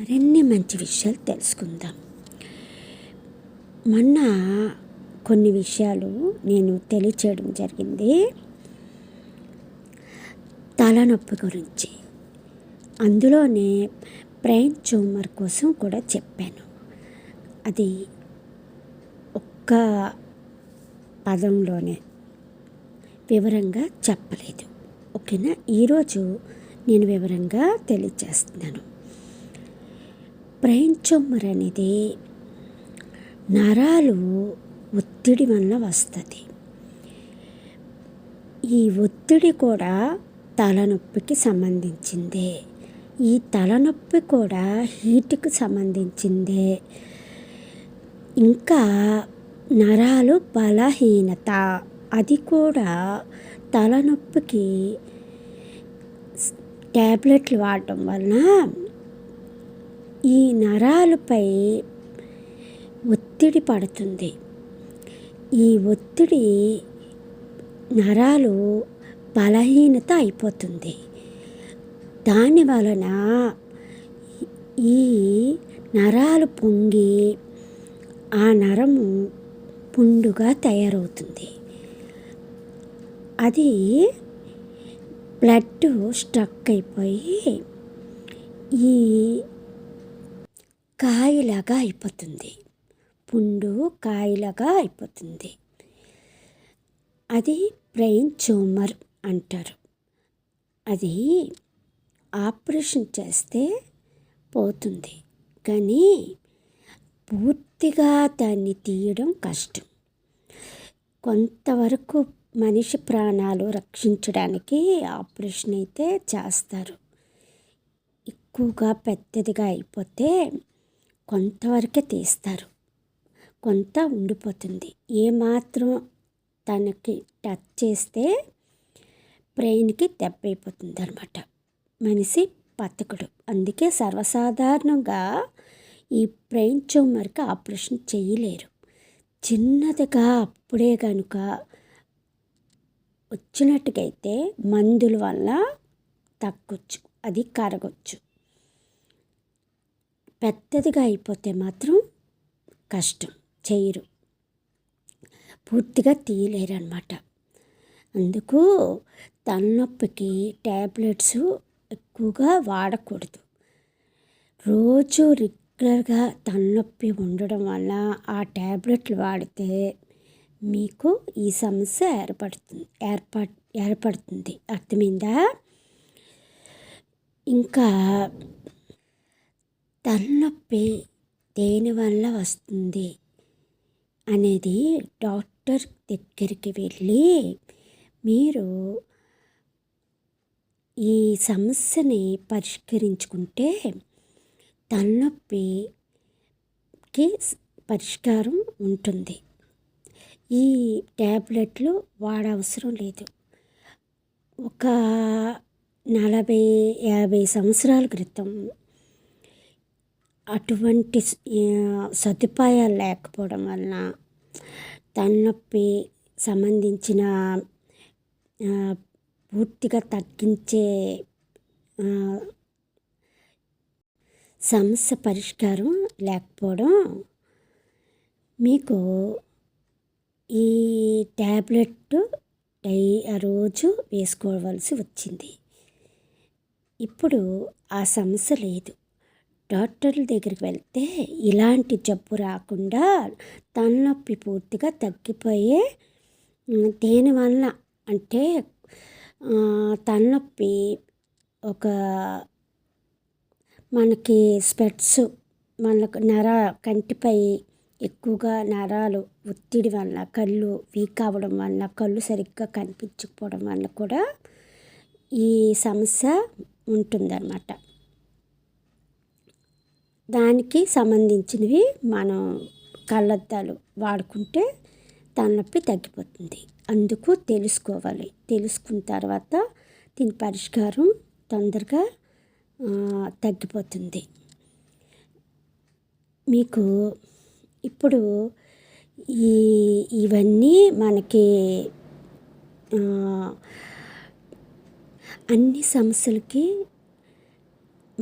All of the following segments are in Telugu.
మరిన్ని మంచి విషయాలు తెలుసుకుందాం. మొన్న కొన్ని విషయాలు నేను తెలియచేయడం జరిగింది తలనొప్పి గురించి. అందులోనే బ్రెయిన్ ట్యూమర్ కోసం కూడా చెప్పాను. అది ఒక్క పదంలోనే వివరంగా చెప్పలేదు. ఓకేనా? ఈరోజు నేను వివరంగా తెలియజేస్తున్నాను. బ్రెయిన్ ట్యూమర్ అనేది నరాలు ఒత్తిడి వల్ల వస్తుంది. ఈ ఒత్తిడి కూడా తలనొప్పికి సంబంధించిందే. ఈ తలనొప్పి కూడా హీట్కి సంబంధించిందే. ఇంకా నరాలు బలహీనత, అది కూడా తలనొప్పికి ట్యాబ్లెట్లు వాడటం వలన ఈ నరాలపై ఒత్తిడి పడుతుంది. ఈ ఒత్తిడి నరాలు బలహీనత అయిపోతుంది. దాని వలన ఈ నరాలు పొంగి ఆ నరము పుండుగా తయారవుతుంది. అది బ్లడ్ స్ట్రక్ అయిపోయి ఈ కాయలాగా అయిపోతుంది. పుండు కాయలాగా అయిపోతుంది. అది బ్రెయిన్ ట్యూమర్ అంటారు. అది ఆపరేషన్ చేస్తే పోతుంది, కానీ పూర్తిగా దాన్ని తీయడం కష్టం. కొంతవరకు మనిషి ప్రాణాలు రక్షించడానికి ఆపరేషన్ అయితే చేస్తారు. ఎక్కువగా పెద్దదిగా అయిపోతే కొంతవరకే తీస్తారు, కొంత ఉండిపోతుంది. ఏమాత్రం తనకి టచ్ చేస్తే బ్రెయిన్కి దెబ్బ అయిపోతుంది అన్నమాట. మనిషి బతకడు. అందుకే సర్వసాధారణంగా ఈ బ్రెయిన్ ట్యూమర్కి ఆపరేషన్ చేయలేరు. చిన్నదిగా అప్పుడే కనుక వచ్చినట్టుగైతే మందుల వల్ల తగ్గొచ్చు, అది కరగొచ్చు. పెద్దదిగా అయిపోతే మాత్రం కష్టం, చేయరు, పూర్తిగా తీయలేరు అన్నమాట. అందుకు తలనొప్పికి ట్యాబ్లెట్స్ ఎక్కువగా వాడకూడదు. రోజు రెగ్యులర్గా తలనొప్పి ఉండడం వల్ల ఆ ట్యాబ్లెట్లు వాడితే మీకు ఈ సమస్య ఏర్పడుతుంది. అర్థమైందా? ఇంకా తలనొప్పి దేనివల్ల వస్తుంది అనేది డాక్టర్ దగ్గరికి వెళ్ళి మీరు ఈ సమస్యని పరిష్కరించుకుంటే తలనొప్పికి పరిష్కారం ఉంటుంది. ఈ ట్యాబ్లెట్లు వాడవసరం లేదు. ఒక 40-50 సంవత్సరాల క్రితం అటువంటి సదుపాయాలు లేకపోవడం వలన తలనొప్పి సంబంధించిన పూర్తిగా తగ్గించే సమస్య పరిష్కారం లేకపోవడం మీకు ఈ ట్యాబ్లెట్ రోజు వేసుకోవలసి వచ్చింది. ఇప్పుడు ఆ సమస్య లేదు. డాక్టర్ల దగ్గరికి వెళ్తే ఇలాంటి జబ్బు రాకుండా తలనొప్పి పూర్తిగా తగ్గిపోయే, దేనివల్ల అంటే తలనొప్పి ఒక మనకి స్పెట్స్, మనకు కంటిపై ఎక్కువగా నరాలు ఒత్తిడి వల్ల కళ్ళు వీక్ అవ్వడం వల్ల, కళ్ళు సరిగ్గా కనిపించకపోవడం వల్ల కూడా ఈ సమస్య ఉంటుందన్నమాట. దానికి సంబంధించినవి మనం కళ్ళద్దాలు వాడుకుంటే తలనొప్పి తగ్గిపోతుంది. అందుకు తెలుసుకోవాలి. తెలుసుకున్న తర్వాత దీని పరిష్కారం తొందరగా తగ్గిపోతుంది. మీకు ఇప్పుడు ఇవన్నీ మనకి ఆ, అన్ని సమస్యలకి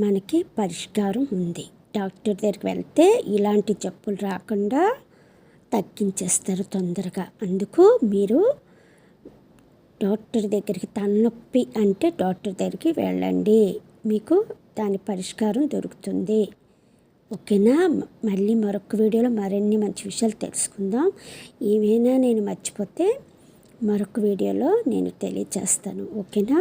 మనకి పరిష్కారం ఉంది. డాక్టర్ దగ్గరికి వెళ్తే ఇలాంటి జబ్బులు రాకుండా తగ్గించేస్తారు తొందరగా. అందుకు మీరు డాక్టర్ దగ్గరికి తలనొప్పి అంటే డాక్టర్ దగ్గరికి వెళ్ళండి, మీకు దాని పరిష్కారం దొరుకుతుంది. ఓకేనా? మళ్ళీ మరొక వీడియోలో మరిన్ని మంచి విషయాలు తెలుసుకుందాం. ఏమైనా నేను మర్చిపోతే మరొక వీడియోలో నేను తెలియజేస్తాను. ఓకేనా?